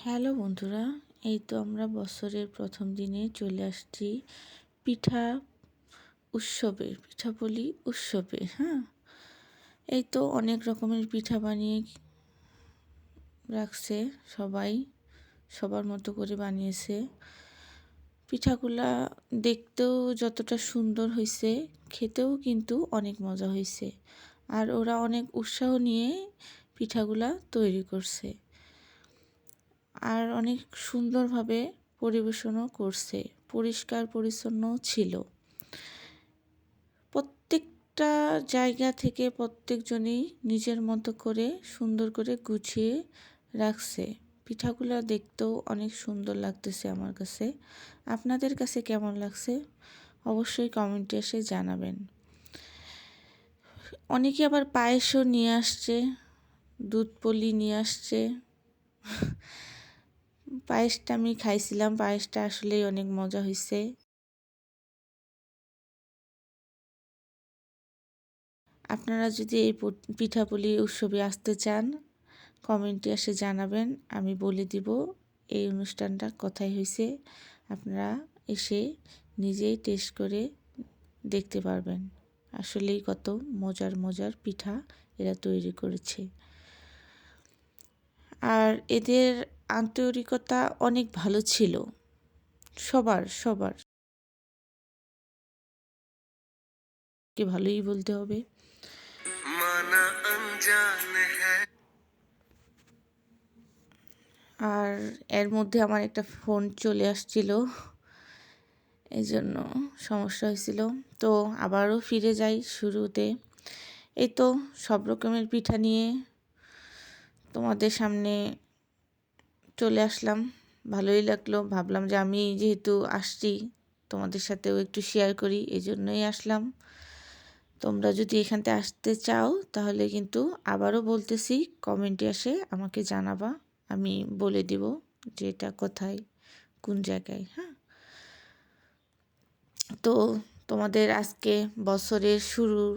Hello বন্ধুরা, এই তো আমরা বছরের প্রথম দিনে চলে আসছি পিঠা পিঠাপুলি উৎসবে। হ্যাঁ, এই তো অনেক রকমের পিঠা বানিয়ে রাখছে সবাই, সবার মতো করে বানিয়েছে। পিঠাগুলা দেখতেও যতটা সুন্দর হয়েছে, খেতেও কিন্তু অনেক মজা হয়েছে। আর ওরা অনেক উৎসাহ নিয়ে পিঠাগুলা তৈরি করছে আর অনেক সুন্দরভাবে পরিবেশনও করছে, পরিষ্কার পরিচ্ছন্নও ছিল। প্রত্যেকটা জায়গা থেকে প্রত্যেকজনই নিজের মতো করে সুন্দর করে গুছিয়ে রাখছে। পিঠাগুলো দেখতেও অনেক সুন্দর লাগতেছে আমার কাছে। আপনাদের কাছে কেমন লাগছে অবশ্যই কমেন্টে এসে জানাবেন। অনেকে আবার পায়েসও নিয়ে আসছে, দুধ পুলি নিয়ে আসছে। পায়েসটা আমি খাইছিলাম, পায়েসটা আসলেই অনেক মজা হয়েছে। আপনারা যদি এই পিঠাপুলি উৎসবে আসতে চান কমেন্টে এসে জানাবেন, আমি বলে দিব এই অনুষ্ঠানটা কোথায় হয়েছে। আপনারা এসে নিজেই টেস্ট করে দেখতে পারবেন আসলেই কত মজার মজার পিঠা এরা তৈরি করেছে। আর এদের আন্তরিকতা অনেক ভালো ছিল, সবার কে ভালোই বলতে হবে। আর এর মধ্যে আমার একটা ফোন চলে আসছিল, এই জন্য সমস্যা হয়েছিল। তো আবারও ফিরে যাই শুরুতে। এই তো সব রকমের পিঠা নিয়ে তোমাদের সামনে চলে আসলাম, ভালোই লাগলো। ভাবলাম যে আমি যেহেতু আসছি তোমাদের সাথেও একটু শেয়ার করি, এই জন্যই আসলাম। তোমরা যদি এখানতে আসতে চাও তাহলে কিন্তু আবারও বলতেছি কমেন্টে এসে আমাকে জানাবা, আমি বলে দিব যে এটা কোথায়, কোন জায়গায়। হ্যাঁ, তো তোমাদের আজকে বছরের শুরুর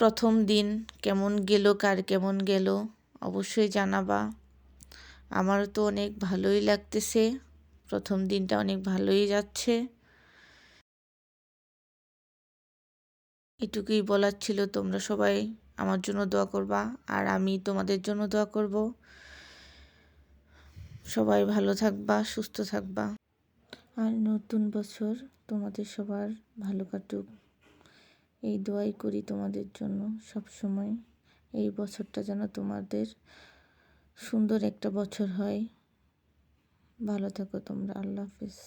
প্রথম দিন কেমন গেল, কার কেমন গেল অবশ্যই জানাবা। আমারও তো অনেক ভালোই লাগতেছে, প্রথম দিনটা অনেক ভালোই যাচ্ছে। এটুকুই বলার ছিল, তোমরা সবাই আমার জন্য দোয়া করবা আর আমি তোমাদের জন্য দোয়া করব। সবাই ভালো থাকবা, সুস্থ থাকবা। আর নতুন বছর তোমাদের সবার ভালো কাটুক, এই দোয়াই করি তোমাদের জন্য সব সময়। এই বছরটা যেন তোমাদের সুন্দর একটা বছর হয়। ভালো থাকো তোমরা। আল্লাহ হাফেজ।